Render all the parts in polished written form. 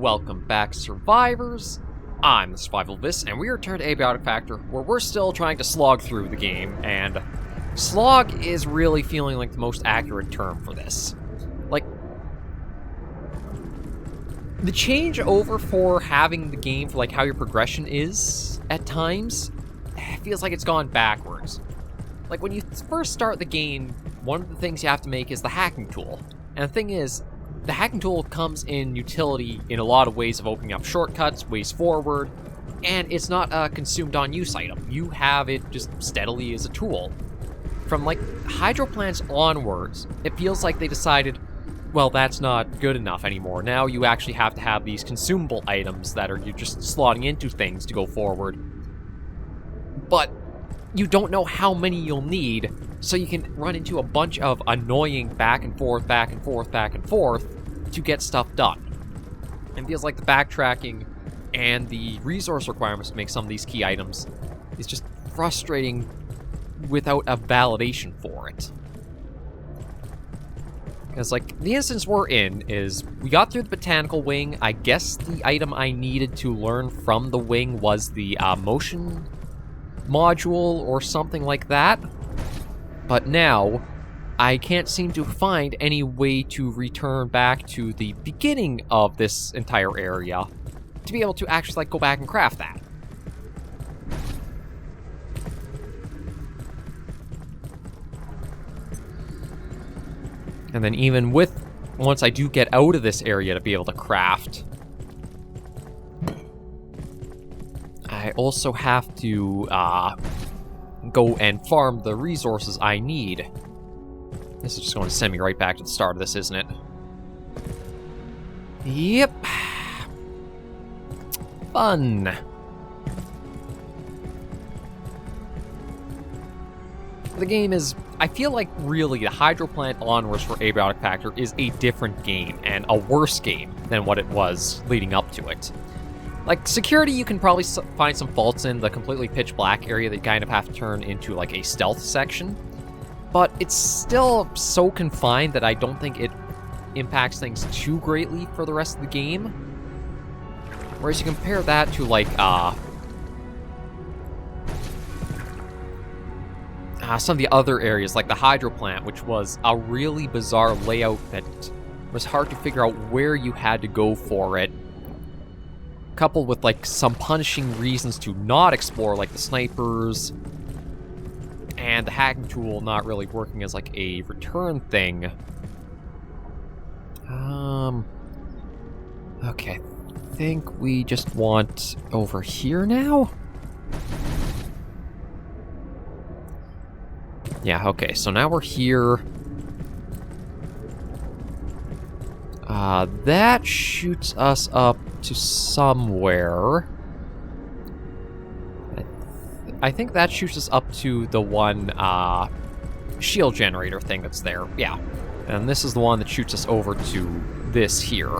welcome back, survivors. I'm the Survivalist, and we returned to Abiotic Factor, where we're still trying to slog through the game, and slog is really feeling like the most accurate term for this. Like, the changeover for having the game for like how your progression is at times feels like it's gone backwards. Like, when you first start the game, one of the things you have to make is the hacking tool. And the thing is, the hacking tool comes in utility in a lot of ways of opening up shortcuts, ways forward, and it's not a consumed on use item. You have it just steadily as a tool. From like hydro plants onwards, it feels like they decided, well, that's not good enough anymore. Now you actually have to have these consumable items that are you're just slotting into things to go forward. But you don't know how many you'll need, so you can run into a bunch of annoying back and forth to get stuff done. It feels like the backtracking and the resource requirements to make some of these key items is just frustrating without a validation for it. Because, like, the instance we're in is, we got through the botanical wing. I guess the item I needed to learn from the wing was the motion module or something like that. But now, I can't seem to find any way to return back to the beginning of this entire area to be able to actually, like, go back and craft that. And then even with, once I do get out of this area to be able to craft, I also have to go and farm the resources I need. This is just going to send me right back to the start of this, isn't it? Yep. Fun. The game is, I feel like really the Hydro Plant onwards for Abiotic Factor is a different game, and a worse game than what it was leading up to it. Like, security you can probably find some faults in, the completely pitch black area that you kind of have to turn into like a stealth section. But it's still so confined that I don't think it impacts things too greatly for the rest of the game. Whereas you compare that to like, some of the other areas, like the hydro plant, which was a really bizarre layout that was hard to figure out where you had to go for it, coupled with like some punishing reasons to not explore, like the snipers, and the hacking tool not really working as like a return thing. Okay, I think we just want over here now? Yeah, okay, so now we're here. That shoots us up to somewhere. I think that shoots us up to the one, shield generator thing that's there. Yeah. And this is the one that shoots us over to this here.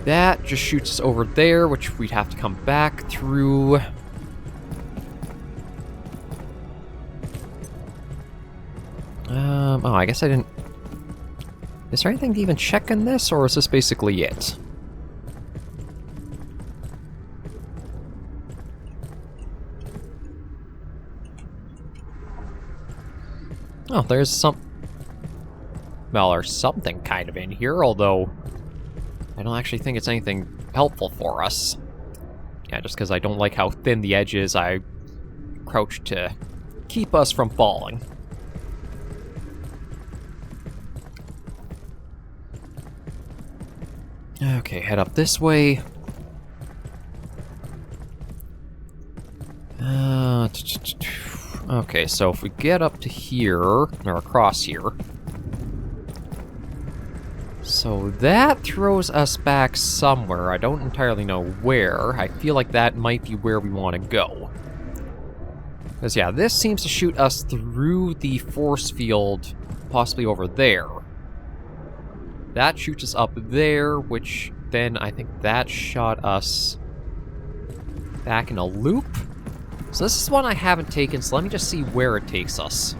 That just shoots us over there, which we'd have to come back through. Oh, I guess I didn't... Is there anything to even check in this, or is this basically it? Oh, there's some... Well, there's something kind of in here, although I don't actually think it's anything helpful for us. Yeah, just because I don't like how thin the edge is, I crouch to keep us from falling. Okay, head up this way. Okay, so if we get up to here, or across here. So that throws us back somewhere. I don't entirely know where. I feel like that might be where we want to go. Because, yeah, this seems to shoot us through the force field, possibly over there. That shoots us up there, which then I think that shot us back in a loop. So this is one I haven't taken, so let me just see where it takes us.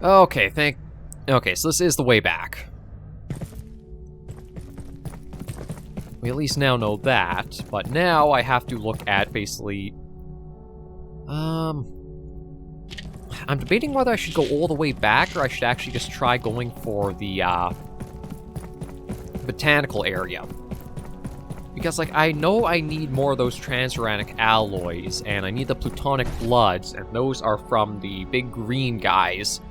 Okay, so this is the way back. We at least now know that, but now I have to look at basically... I'm debating whether I should go all the way back or I should actually just try going for the, botanical area. Because, like, I know I need more of those transuranic alloys, and I need the plutonic bloods, and those are from the big green guys.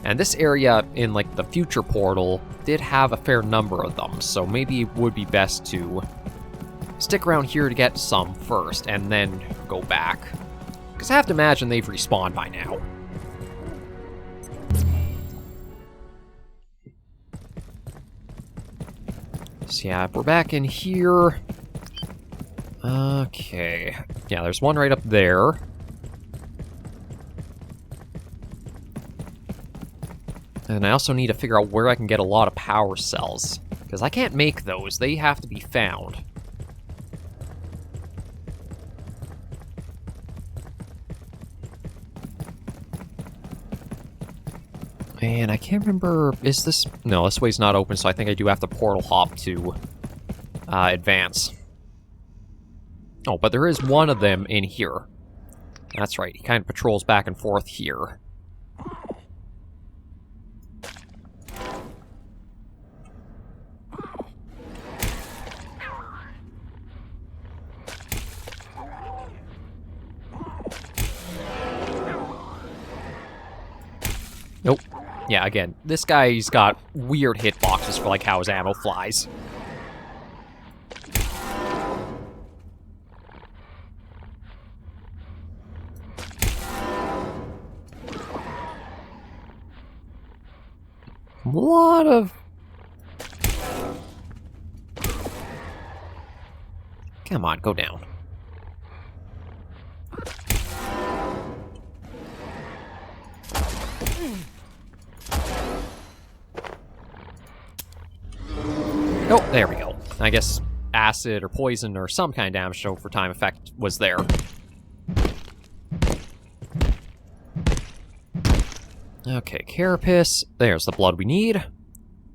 And this area in, like, the future portal did have a fair number of them, so maybe it would be best to stick around here to get some first, and then go back. Because I have to imagine they've respawned by now. So yeah, we're back in here. Okay. Yeah, there's one right up there. And I also need to figure out where I can get a lot of power cells. Because I can't make those. They have to be found. And I can't remember... Is this... No, this way's not open, so I think I do have to portal hop to advance. Oh, but there is one of them in here. That's right, he kind of patrols back and forth here. Nope. Yeah, again, this guy's got weird hitboxes for, like, how his ammo flies. A lot of... Come on, go down. Oh, there we go. I guess acid or poison or some kind of damage over time effect was there. Okay, carapace. There's the blood we need.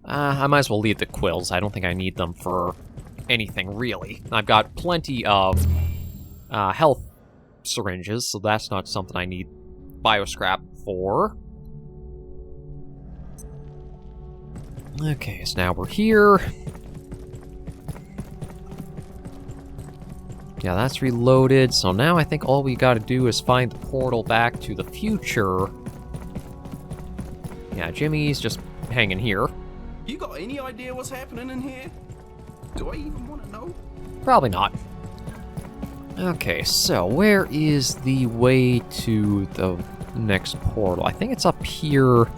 I might as well leave the quills. I don't think I need them for anything, really. I've got plenty of health syringes, so that's not something I need bioscrap for. Okay, so now we're here. Yeah, that's reloaded, so now I think all we gotta do is find the portal back to the future. Yeah, Jimmy's just hanging here. You got any idea what's happening in here? Do I even want to know? Probably not. Okay, so where is the way to the next portal? I think it's up here.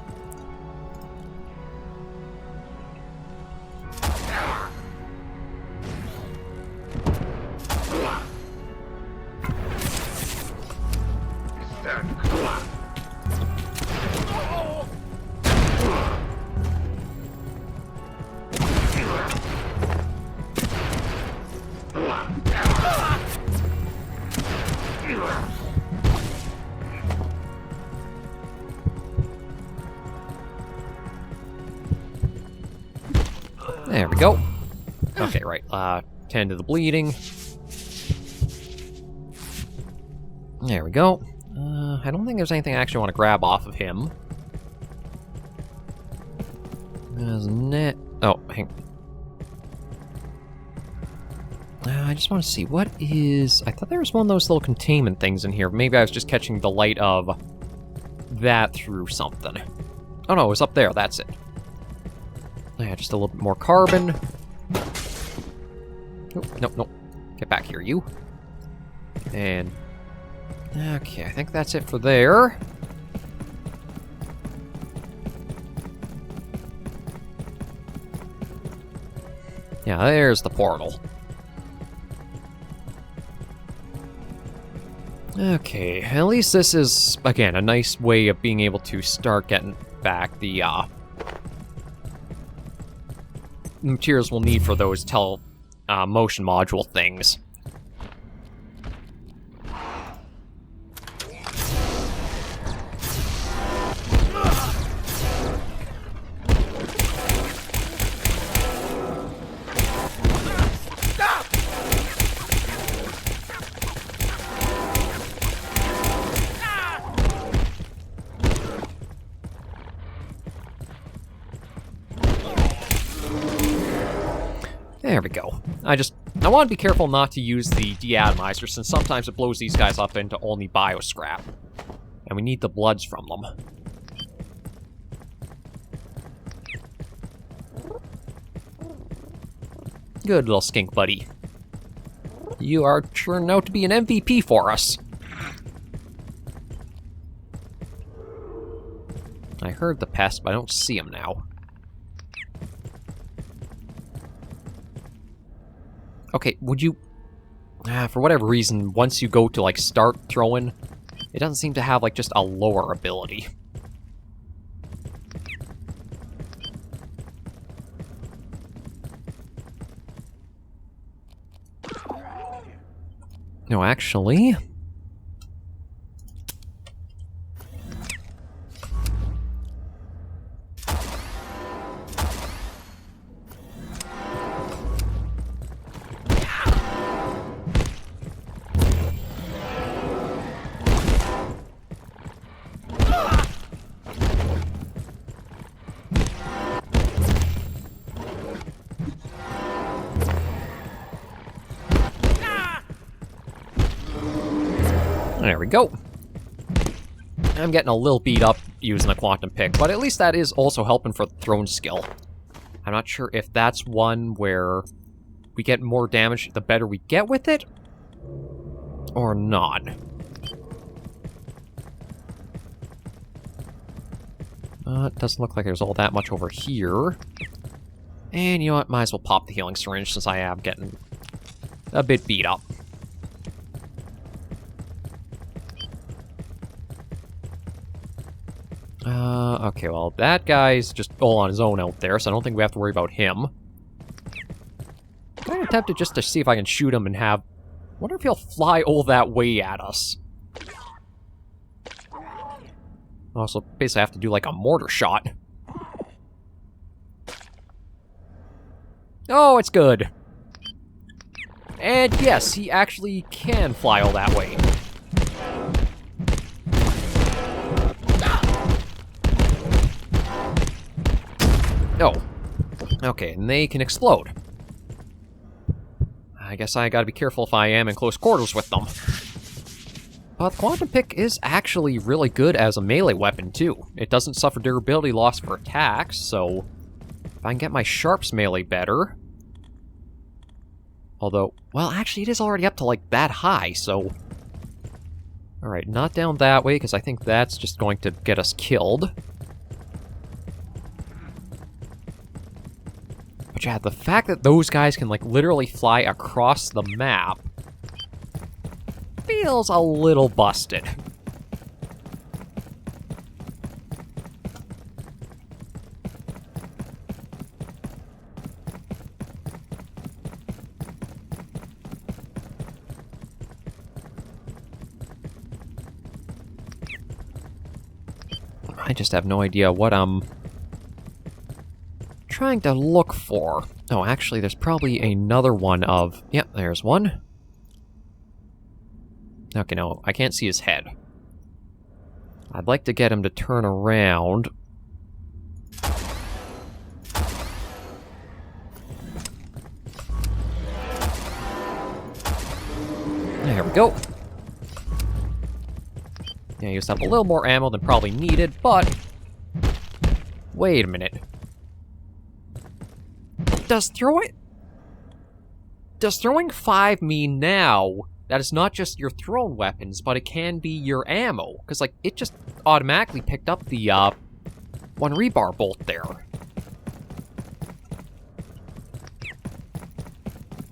There we go. Okay, right. Tend to the bleeding. There we go. I don't think there's anything I actually want to grab off of him. There's net. Oh, hang. I just want to see what is. I thought there was one of those little containment things in here. Maybe I was just catching the light of that through something. Oh no, it was up there. That's it. Yeah, just a little bit more carbon. Nope, nope, nope. Get back here, you. And... okay, I think that's it for there. Yeah, there's the portal. Okay, at least this is, again, a nice way of being able to start getting back the, materials we'll need for those motion module things. Stop! go. I want to be careful not to use the deatomizer, since sometimes it blows these guys up into only bioscrap. And we need the bloods from them. Good little skink buddy. You are turning out to be an MVP for us. I heard the pest, but I don't see him now. Okay, would you... for whatever reason, once you go to, like, start throwing, it doesn't seem to have, like, just a lower ability. No, actually... There we go. I'm getting a little beat up using the quantum pick, but at least that is also helping for the thrown skill. I'm not sure if that's one where we get more damage the better we get with it, or not. It doesn't look like there's all that much over here. And you know what, might as well pop the healing syringe since I am getting a bit beat up. Okay, well, that guy's just all on his own out there, so I don't think we have to worry about him. I'm tempted just to see if I can shoot him and have... wonder if he'll fly all that way at us. Also, basically I have to do like a mortar shot. Oh, it's good. And yes, he actually can fly all that way. Oh. Okay, and they can explode. I guess I gotta be careful if I am in close quarters with them. But the quantum pick is actually really good as a melee weapon, too. It doesn't suffer durability loss for attacks, so... if I can get my sharps melee better... although, well, actually, it is already up to, like, that high, so... Alright, not down that way, because I think that's just going to get us killed. But yeah, the fact that those guys can, like, literally fly across the map feels a little busted. I just have no idea what I'm trying to look for. Oh, actually, there's probably another one of... Yep, there's one. Okay, no, I can't see his head. I'd like to get him to turn around. There we go. Yeah, I used up a little more ammo than probably needed, but... wait a minute. Does throwing 5 mean now that it's not just your thrown weapons, but it can be your ammo? Because, like, it just automatically picked up the, one rebar bolt there.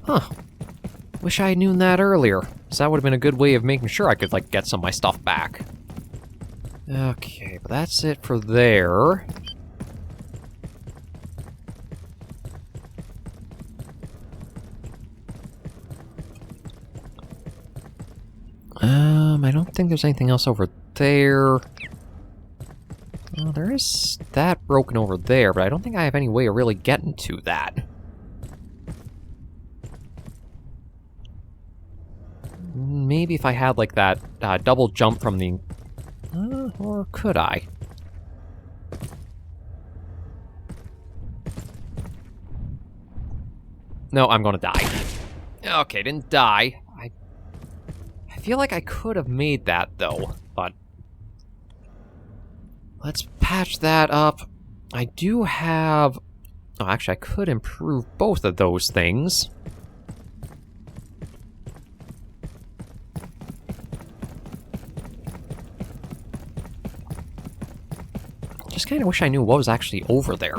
Huh. Wish I had known that earlier. So that would have been a good way of making sure I could, like, get some of my stuff back. Okay, but that's it for there. I don't think there's anything else over there. Well, there is that broken over there, but I don't think I have any way of really getting to that. Maybe if I had, like, that double jump from the... or could I? No, I'm gonna die. Okay, didn't die. I feel like I could have made that, though, but... Let's patch that up. I do have... Oh, actually, I could improve both of those things. Just kind of wish I knew what was actually over there.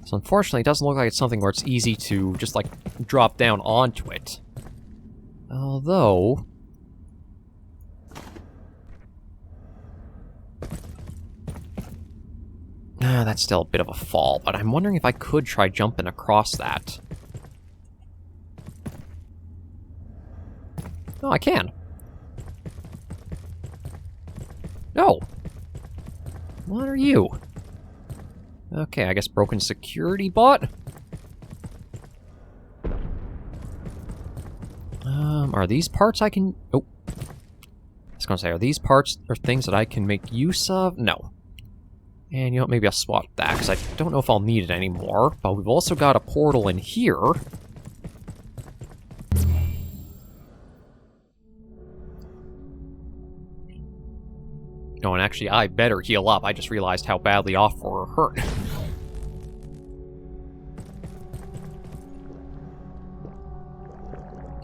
So unfortunately, it doesn't look like it's something where it's easy to just, like, drop down onto it. Although... that's still a bit of a fall, but I'm wondering if I could try jumping across that. Oh, I can. No! What are you? Okay, I guess broken security bot? Are these parts I can... Oh. I was gonna say, are these parts or things that I can make use of? No. And, you know what, maybe I'll swap that, because I don't know if I'll need it anymore. But we've also got a portal in here. Oh, and actually, I better heal up. I just realized how badly off we're hurt.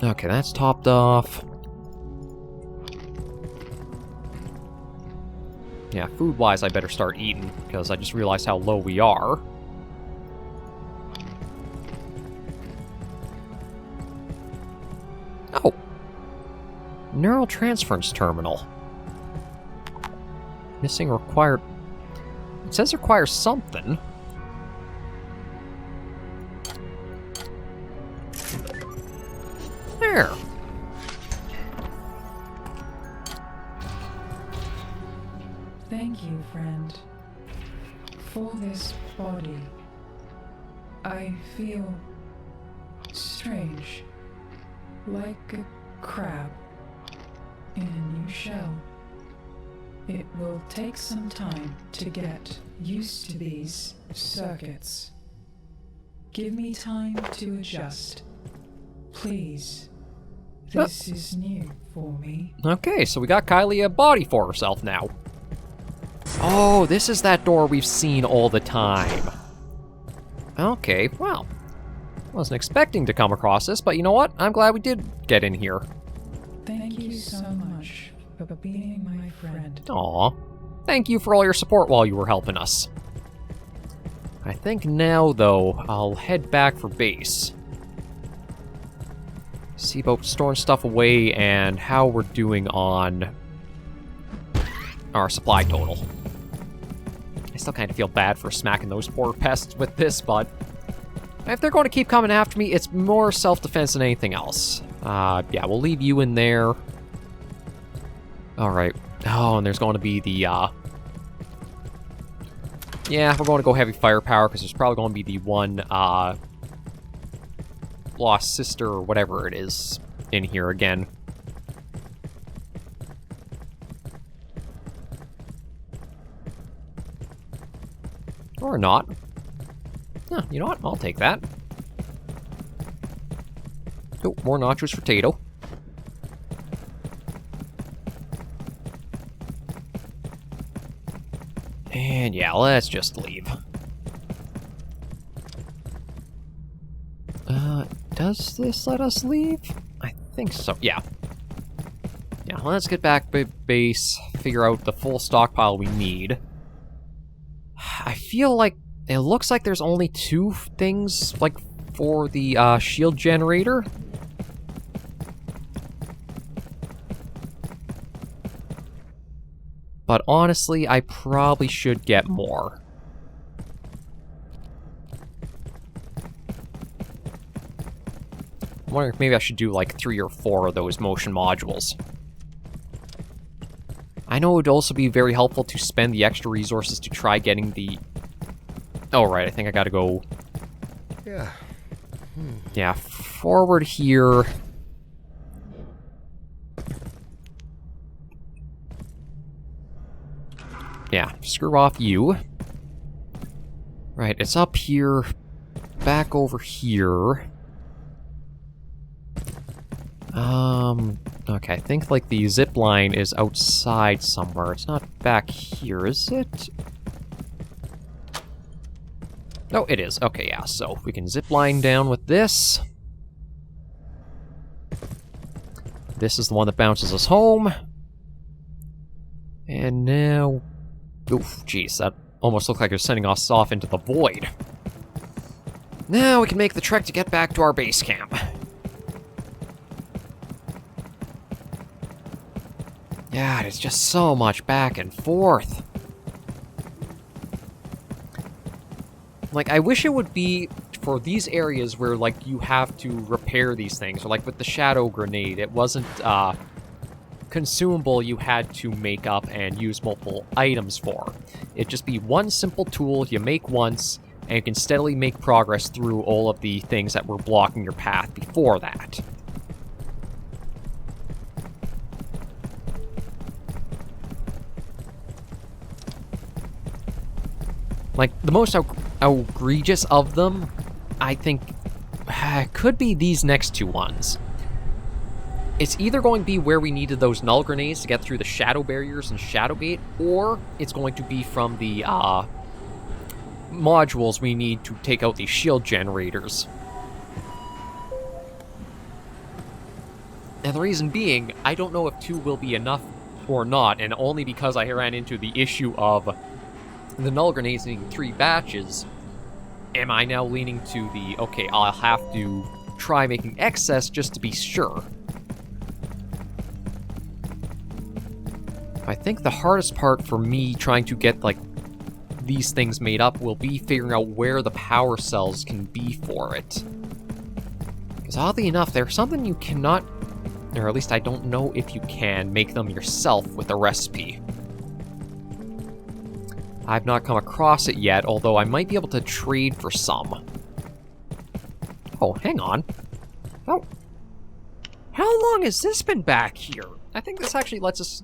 Okay, that's topped off. Yeah, food-wise, I better start eating, because I just realized how low we are. Oh! Neural transference terminal. Missing required... It says requires something. There! Thank you, friend, for this body. I feel strange, like a crab in a new shell. It will take some time to get used to these circuits. Give me time to adjust. Please. This is new for me. Okay, so we got Kylie a body for herself now. Oh, this is that door we've seen all the time. Okay, well. Wasn't expecting to come across this, but you know what? I'm glad we did get in here. Thank you so much for being my friend. Aw. Thank you for all your support while you were helping us. I think now, though, I'll head back for base. See about storing stuff away and how we're doing on our supply total. I still kind of feel bad for smacking those poor pests with this, but if they're going to keep coming after me, it's more self-defense than anything else. Yeah, we'll leave you in there. Alright. Oh, and there's going to be the, yeah, we're going to go heavy firepower, because there's probably going to be the one, lost sister or whatever it is in here again. Or not. Huh, you know what? I'll take that. Oh, more nachos for Tato. And yeah, let's just leave. Does this let us leave? I think so, yeah. Yeah, let's get back to base, figure out the full stockpile we need. I feel like it looks like there's only 2 things, like, for the shield generator. But honestly, I probably should get more. I'm wondering if maybe I should do like 3 or 4 of those motion modules. I know it would also be very helpful to spend the extra resources to try getting the... Oh, right, I think I gotta go... Yeah. Yeah, forward here. Yeah, screw off you. Right, it's up here. back over here. Okay, I think, like, the zip line is outside somewhere. It's not back here, is it? Oh, it is. Okay, yeah, so we can zip line down with this. This is the one that bounces us home. And now... Oof, jeez, that almost looked like it was sending us off into the void. Now we can make the trek to get back to our base camp. God, it's just so much back and forth. Like, I wish it would be for these areas where, like, you have to repair these things. Or, like, with the shadow grenade, it wasn't, consumable you had to make up and use multiple items for. It'd just be one simple tool you make once, and you can steadily make progress through all of the things that were blocking your path before that. Like, the most outrageous of them, I think, could be these next two ones. It's either going to be where we needed those null grenades to get through the shadow barriers and shadow gate, or it's going to be from the modules we need to take out these shield generators. And the reason being, I don't know if 2 will be enough or not, and only because I ran into the issue of the null grenades needing 3 batches, am I now leaning to the, okay, I'll have to try making excess just to be sure. I think the hardest part for me trying to get, like, these things made up will be figuring out where the power cells can be for it. Because oddly enough, there's something you cannot, or at least I don't know if you can, make them yourself with a recipe. I've not come across it yet, although I might be able to trade for some. Oh, hang on. Oh. How long has this been back here? I think this actually lets us...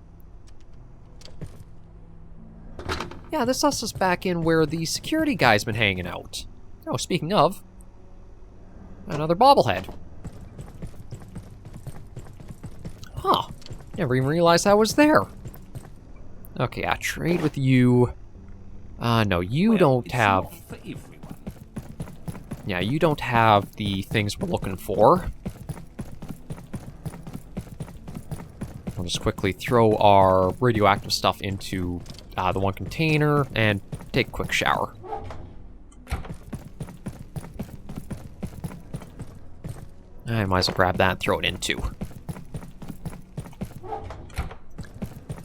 Yeah, this lets us back in where the security guy's been hanging out. Oh, speaking of, another bobblehead. Huh. Never even realized that was there. Okay, I trade with you. No, you don't have... Yeah, you don't have the things we're looking for. I'll just quickly throw our radioactive stuff into the one container and take a quick shower. I might as well grab that and throw it in too.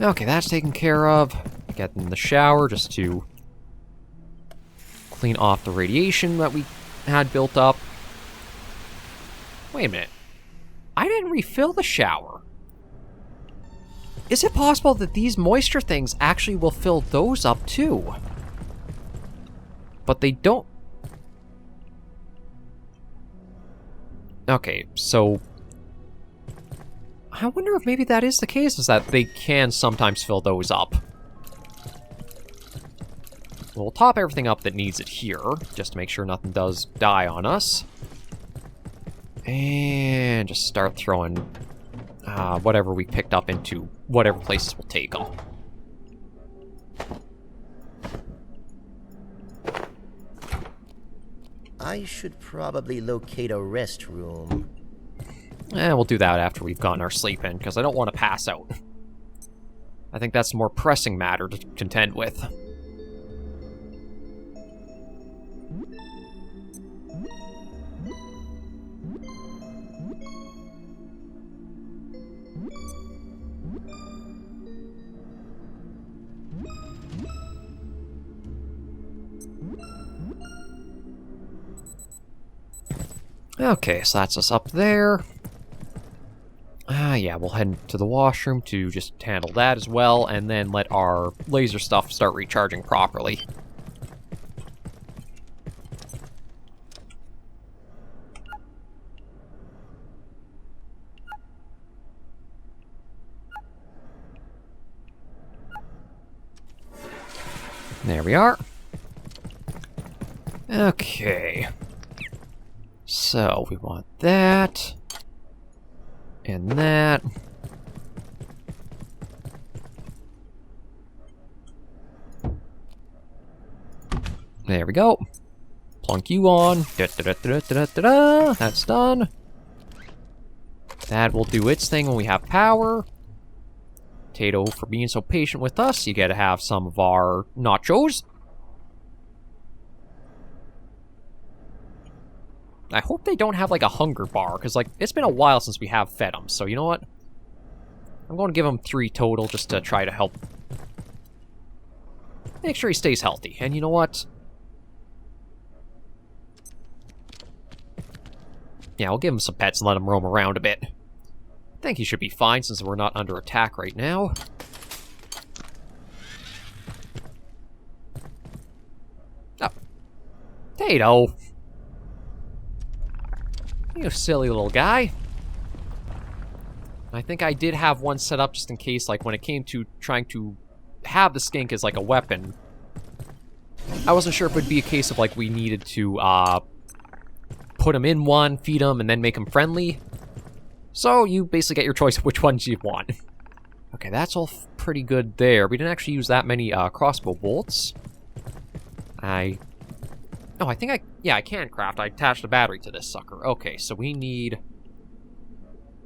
Okay, that's taken care of. Get in the shower just to clean off the radiation that we had built up. Wait a minute. I didn't refill the shower. Is it possible that these moisture things actually will fill those up too? But they don't... Okay, so... I wonder if maybe that is the case, is that they can sometimes fill those up. We'll top everything up that needs it here, just to make sure nothing does die on us. And just start throwing whatever we picked up into whatever places we'll take them. I should probably locate a restroom. We'll do that after we've gotten our sleep in, because I don't want to pass out. I think that's a more pressing matter to contend with. Okay, so that's us up there. Yeah, we'll head to the washroom to just handle that as well, and then let our laser stuff start recharging properly. There we are. Okay. So, we want that. And that. There we go. Plunk you on. Da-da-da-da-da-da-da. That's done. That will do its thing when we have power. Potato, for being so patient with us, you gotta have some of our nachos. I hope they don't have, like, a hunger bar, because, like, it's been a while since we have fed them, so you know what? I'm going to give him 3 total, just to try to help make sure he stays healthy. And you know what? Yeah, we'll give him some pets and let him roam around a bit. I think he should be fine since we're not under attack right now. Oh. Potato. You silly little guy. I think I did have one set up just in case, like, when it came to trying to have the skink as, like, a weapon. I wasn't sure if it would be a case of, like, we needed to, put him in one, feed him, and then make him friendly. So you basically get your choice of which ones you want. Okay, that's all pretty good there. We didn't actually use that many crossbow bolts. Oh, I think I can craft. I attached a battery to this sucker. Okay, so we need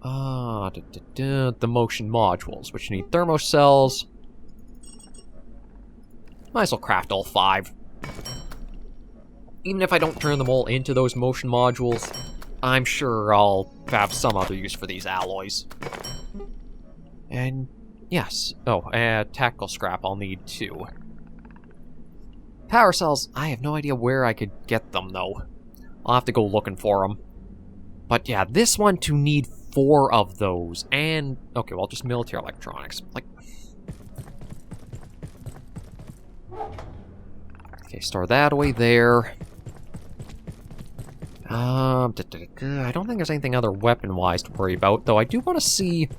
the motion modules, which need thermocells. Might as well craft all 5. Even if I don't turn them all into those motion modules, I'm sure I'll have some other use for these alloys. And, yes. Oh, tactical scrap I'll need too. Power cells, I have no idea where I could get them, though. I'll have to go looking for them. But yeah, this one to need 4 of those, and... Okay, well, just military electronics. Like... Okay, store that away there. I don't think there's anything other weapon-wise to worry about, though I do want to see...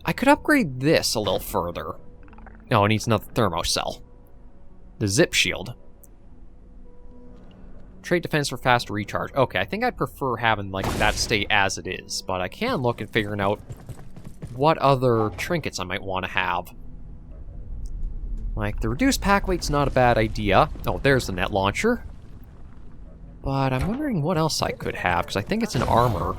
I could upgrade this a little further. Oh, it needs another thermocell. The zip shield. Trait defense for faster recharge. Okay, I think I'd prefer having, like, that stay as it is, but I can look at figuring out what other trinkets I might want to have. Like, the reduced pack weight's not a bad idea. Oh, there's the net launcher. But I'm wondering what else I could have, because I think it's an armor.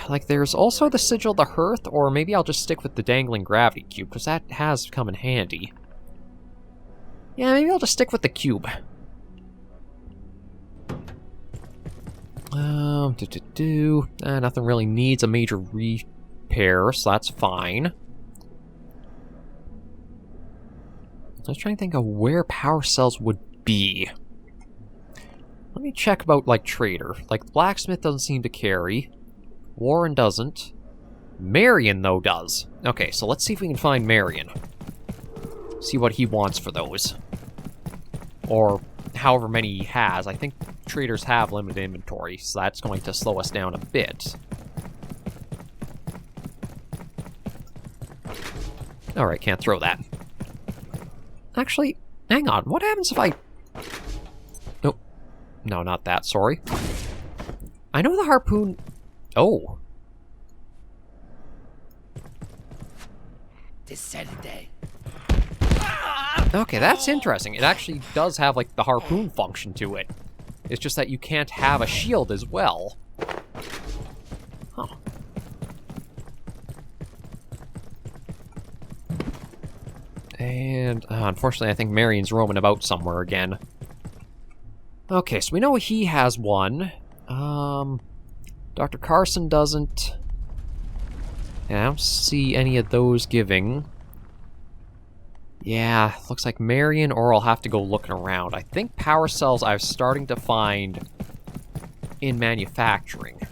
Like, there's also the Sigil of the Hearth, or maybe I'll just stick with the dangling gravity cube, because that has come in handy. Yeah, maybe I'll just stick with the cube. Nothing really needs a major repair, so that's fine. I was trying to think of where power cells would be. Let me check about, like, Trader. Like, Blacksmith doesn't seem to carry. Warren doesn't. Marion, though, does. Okay, so let's see if we can find Marion. See what he wants for those. Or however many he has. I think traders have limited inventory, so that's going to slow us down a bit. Alright, can't throw that. Actually, hang on. What happens if I... Nope. No, not that, sorry. I know the harpoon... Oh. Okay, that's interesting. It actually does have, like, the harpoon function to it. It's just that you can't have a shield as well. Huh. And, unfortunately, I think Marion's roaming about somewhere again. Okay, so we know he has one. Dr. Carson doesn't. And I don't see any of those giving. Yeah, looks like Marion, or I'll have to go looking around. I think power cells I'm starting to find in manufacturing.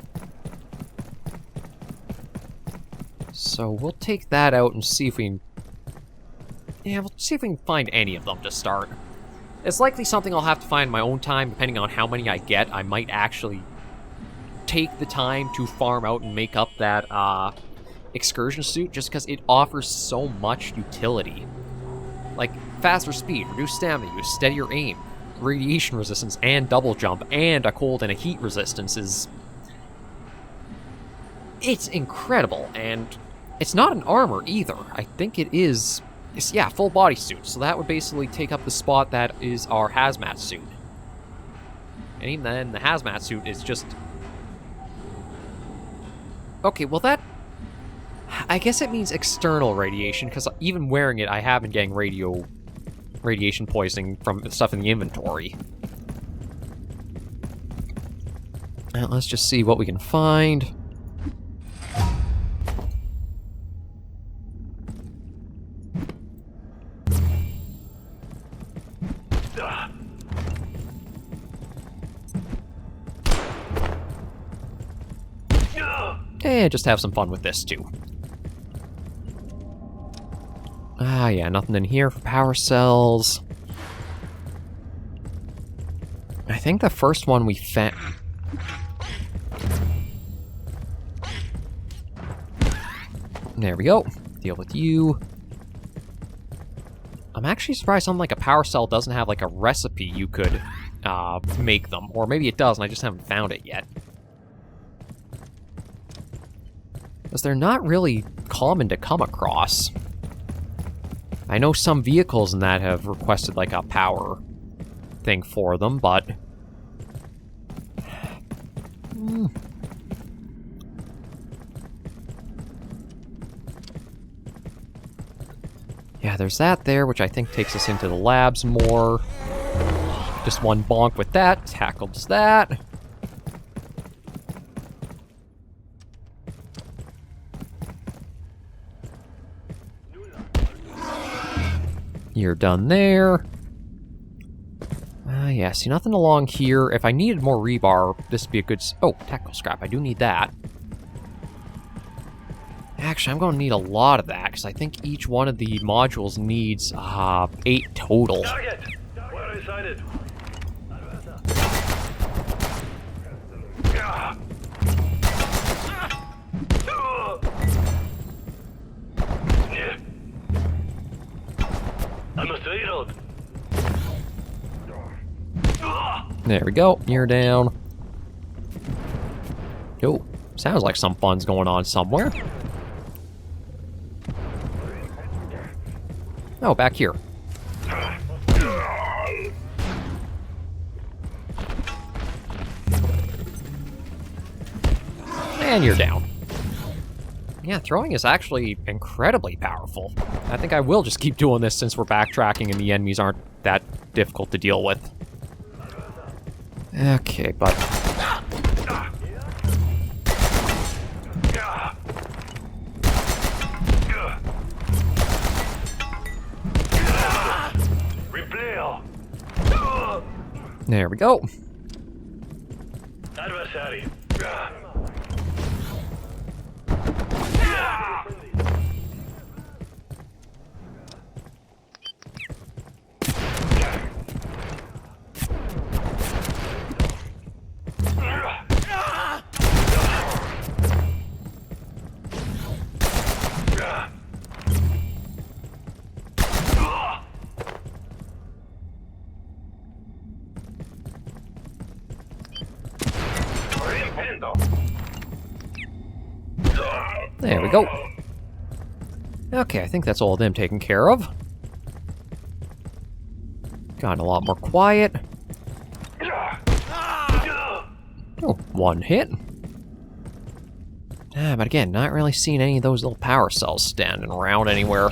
So we'll take that out and see if we can... Yeah, we'll see if we can find any of them to start. It's likely something I'll have to find in my own time, depending on how many I get. I might actually take the time to farm out and make up that excursion suit, just because it offers so much utility. Like, faster speed, reduced stamina use, steadier aim. radiation resistance and double jump and a cold and a heat resistance is... It's incredible, and it's not an armor either. I think it is... yeah, full body suit. So that would basically take up the spot that is our hazmat suit. And even then, the hazmat suit is just... Okay, well that... I guess it means external radiation, because even wearing it, I have been getting radiation poisoning from stuff in the inventory. Now, let's just see what we can find. And just have some fun with this, too. Ah, yeah, nothing in here for power cells. I think the first one we found... There we go. Deal with you. I'm actually surprised something like a power cell doesn't have, like, a recipe you could make them. Or maybe it does, and I just haven't found it yet. Because they're not really common to come across. I know some vehicles in that have requested, like, a power thing for them, but... Yeah, there's that there, which I think takes us into the labs more. Just one bonk with that, tackles that. You're done there. Yeah, see, nothing along here. If I needed more rebar, this would be a good... Oh, tactical scrap. I do need that. Actually, I'm going to need a lot of that, because I think each one of the modules needs 8 total. Target! Where is sighted? I must reload. There we go. You're down. Oh, sounds like some fun's going on somewhere. Oh, back here. And you're down. Yeah, throwing is actually incredibly powerful. I think I will just keep doing this since we're backtracking and the enemies aren't that difficult to deal with. Okay, but... There we go. Adversary. There we go. Okay, I think that's all of them taken care of. Gotten a lot more quiet. Oh, one hit. But again, not really seeing any of those little power cells standing around anywhere.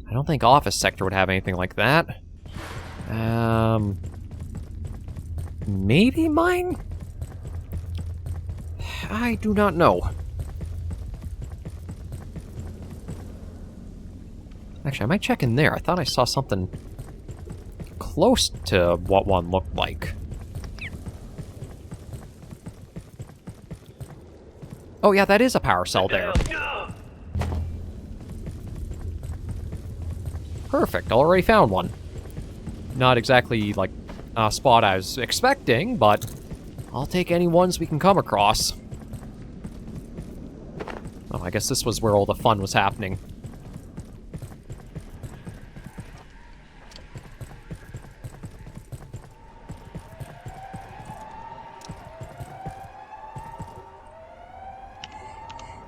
I don't think office sector would have anything like that. Maybe mine? I do not know. Actually, I might check in there. I thought I saw something close to what one looked like. Oh yeah, that is a power cell there. Perfect, already found one. Not exactly, like, a spot I was expecting, but I'll take any ones we can come across. Oh, I guess this was where all the fun was happening.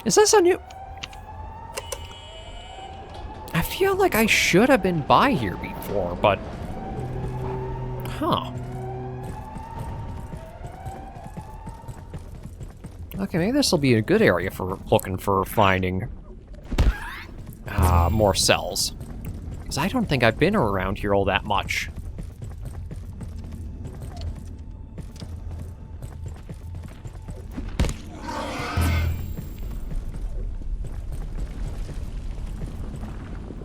Is this a new... I feel like I should have been by here before, but... Huh. Okay, maybe this will be a good area for looking for finding more cells. Because I don't think I've been around here all that much.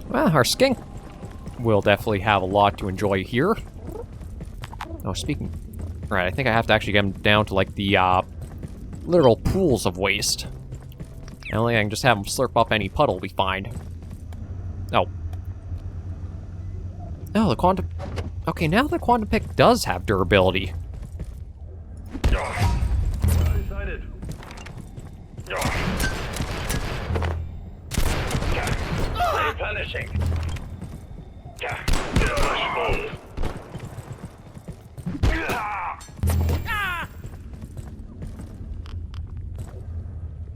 Well, our skink will definitely have a lot to enjoy here. Oh, speaking... Right, I think I have to actually get him down to, like, the, literal pools of waste. And only I can just have him slurp up any puddle we find. Oh. Oh, the quantum... Okay, now the quantum pick does have durability. Decided. Replenishing.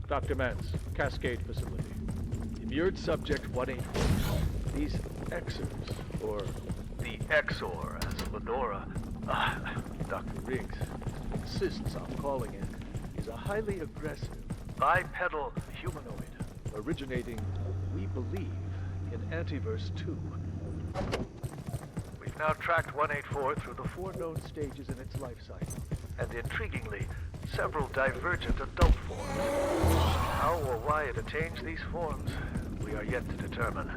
Dr. Mance, Cascade Facility. Immured Subject 184. These Xers, or the Exor, as Lenora, Dr. Riggs insists on calling it, is a highly aggressive, bipedal humanoid, originating, we believe, in Antiverse 2. We've now tracked 184 through the 4 known stages in its life cycle, and intriguingly, several divergent adult forms. How or why it attains these forms, we are yet to determine.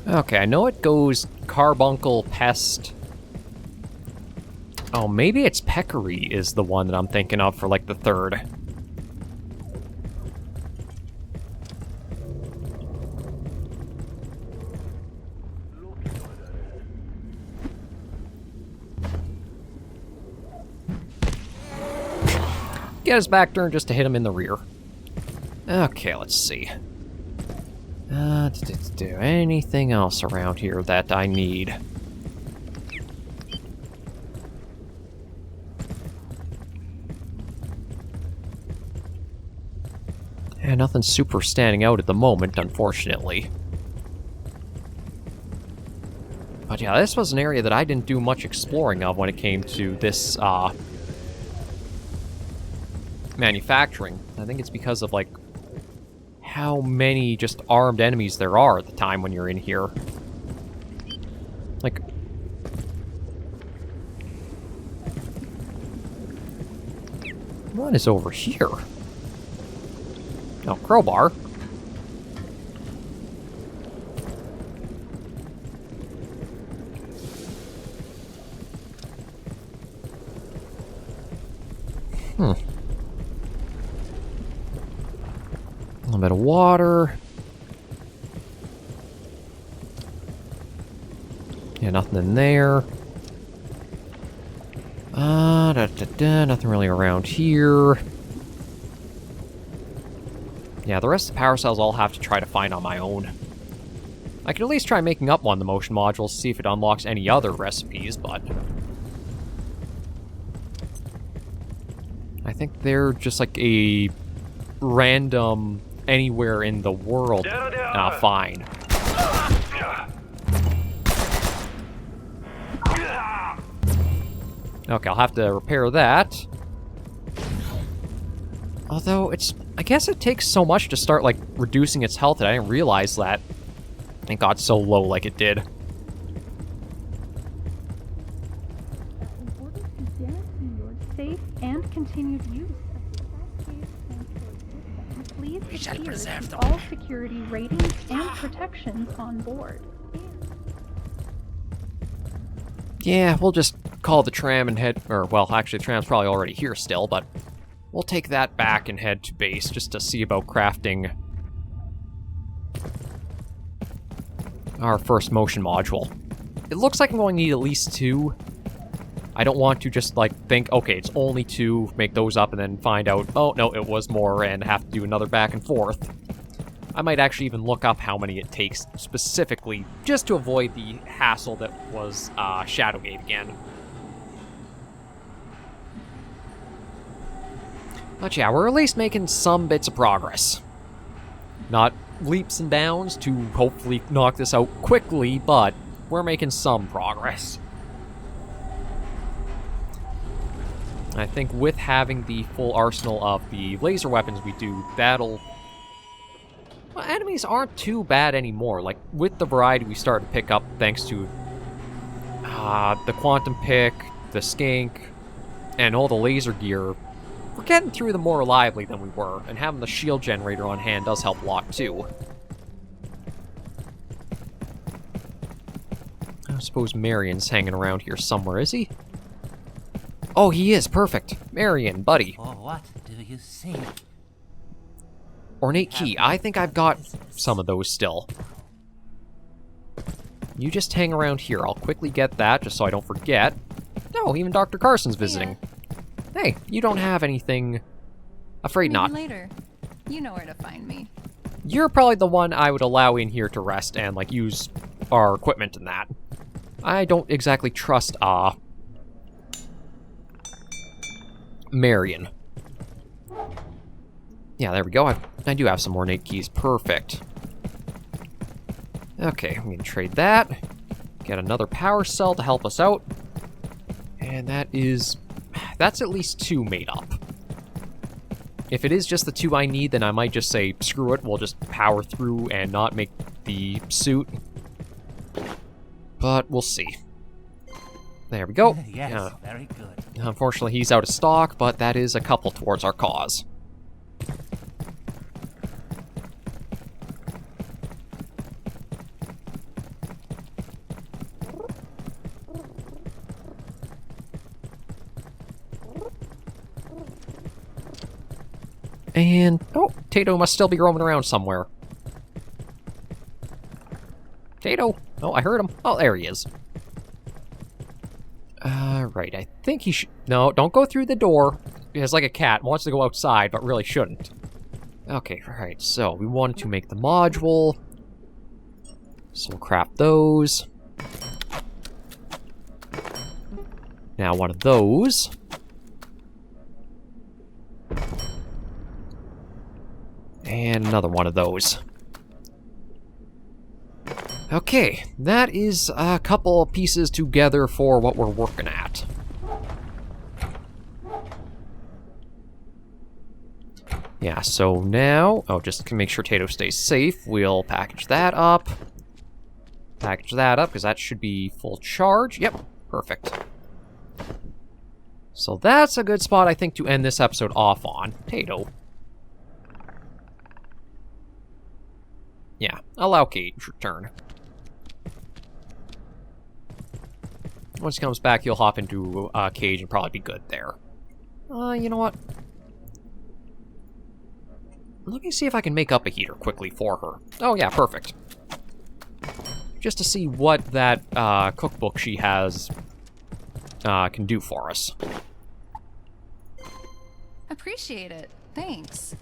Okay, I know it goes carbuncle, pest. Oh, maybe it's peccary is the one that I'm thinking of for, like, the third. Get his back turn just to hit him in the rear. Okay, let's see. Do anything else around here that I need? Yeah, nothing super standing out at the moment, unfortunately. But yeah, this was an area that I didn't do much exploring of when it came to this, manufacturing. I think it's because of, like, how many just armed enemies there are at the time when you're in here. Like... What is over here? Oh, crowbar. A little bit of water. Yeah, nothing in there. Nothing really around here. Yeah, the rest of the power cells I'll have to try to find on my own. I can at least try making up one of the motion modules to see if it unlocks any other recipes, but... I think they're just like a random anywhere in the world find. Okay, I'll have to repair that. Although, I guess it takes so much to start, like, reducing its health that I didn't realize that it got so low like it did. In order to guarantee your safe and continued use of the Cascade transport system, please adhere to all security ratings and protections on board. Yeah, we'll just call the tram and head... Or, well, actually, the tram's probably already here still, but... We'll take that back and head to base just to see about crafting our first motion module. It looks like I'm going to need at least 2. I don't want to just, like, think, okay, it's only 2, make those up, and then find out, oh, no, it was more, and have to do another back and forth. I might actually even look up how many it takes specifically, just to avoid the hassle that was Shadowgate again. But yeah, we're at least making some bits of progress. Not leaps and bounds to hopefully knock this out quickly, but we're making some progress. I think with having the full arsenal of the laser weapons we do, that'll... Well, enemies aren't too bad anymore. Like, with the variety we started to pick up thanks to the quantum pick, the skink, and all the laser gear, we're getting through them more reliably than we were, and having the shield generator on hand does help a lot too. I suppose Marion's hanging around here somewhere, is he? Oh, he is. Perfect. Marion, buddy. Oh, what do you see? Ornate key. I think I've got some of those still. You just hang around here. I'll quickly get that, just so I don't forget. No, even Dr. Carson's visiting. Hey, you don't have anything... Afraid not. Later. You know where to find me. You're probably the one I would allow in here to rest and, like, use our equipment and that. I don't exactly trust, Marion. Yeah, there we go. I do have some ornate keys. Perfect. Okay, I'm gonna trade that. Get another power cell to help us out. And that's at least 2 made up. If it is just the 2 I need, then I might just say, screw it, we'll just power through and not make the suit. But we'll see. There we go. Yes, very good. Unfortunately, he's out of stock, but that is a couple towards our cause. And, oh, Tato must still be roaming around somewhere. Tato! Oh, I heard him. Oh, there he is. Right, I think he should... No, don't go through the door. It's like a cat. Wants to go outside, but really shouldn't. Okay, alright, so we wanted to make the module. So we'll craft those. Now one of those. And another one of those. Okay, that is a couple of pieces together for what we're working at. Yeah, so now... Oh, just to make sure Tato stays safe, we'll package that up. Package that up, because that should be full charge. Yep, perfect. So that's a good spot, I think, to end this episode off on. Tato. Yeah, allow Cage return. Once he comes back, he'll hop into Cage and probably be good there. You know what? Let me see if I can make up a heater quickly for her. Oh yeah, perfect. Just to see what that cookbook she has can do for us. Appreciate it. Thanks.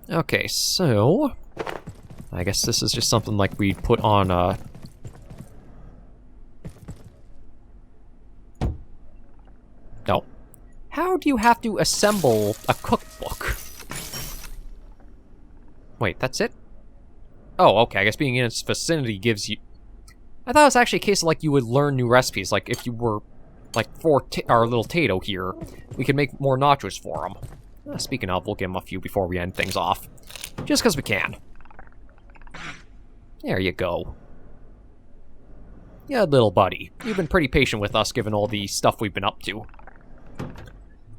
Okay, so... I guess this is just something like we put on No. How do you have to assemble a cookbook? Wait, that's it? Oh, okay, I guess being in its vicinity gives you... I thought it was actually a case of, like, you would learn new recipes, like, if you were, like, for our little Tato here, we could make more nachos for him. Speaking of, we'll give him a few before we end things off. Just because we can. There you go. Yeah, little buddy. You've been pretty patient with us, given all the stuff we've been up to.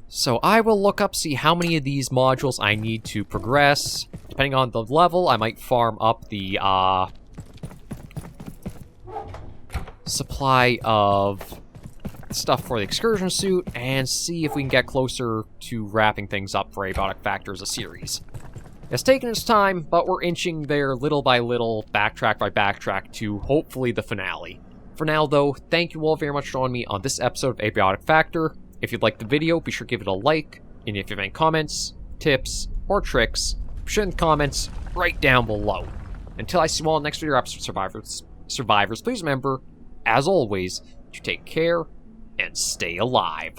So I will look up, see how many of these modules I need to progress. Depending on the level, I might farm up the, supply of stuff for the excursion suit, and see if we can get closer to wrapping things up for Abiotic Factor as a series. It's taken its time, but we're inching there little by little, backtrack by backtrack, to hopefully the finale. For now, though, thank you all very much for joining me on this episode of Abiotic Factor. If you liked the video, be sure to give it a like, and if you have any comments, tips, or tricks, share in the comments right down below. Until I see you all in the next video episode of Survivors, please remember, as always, to take care and stay alive.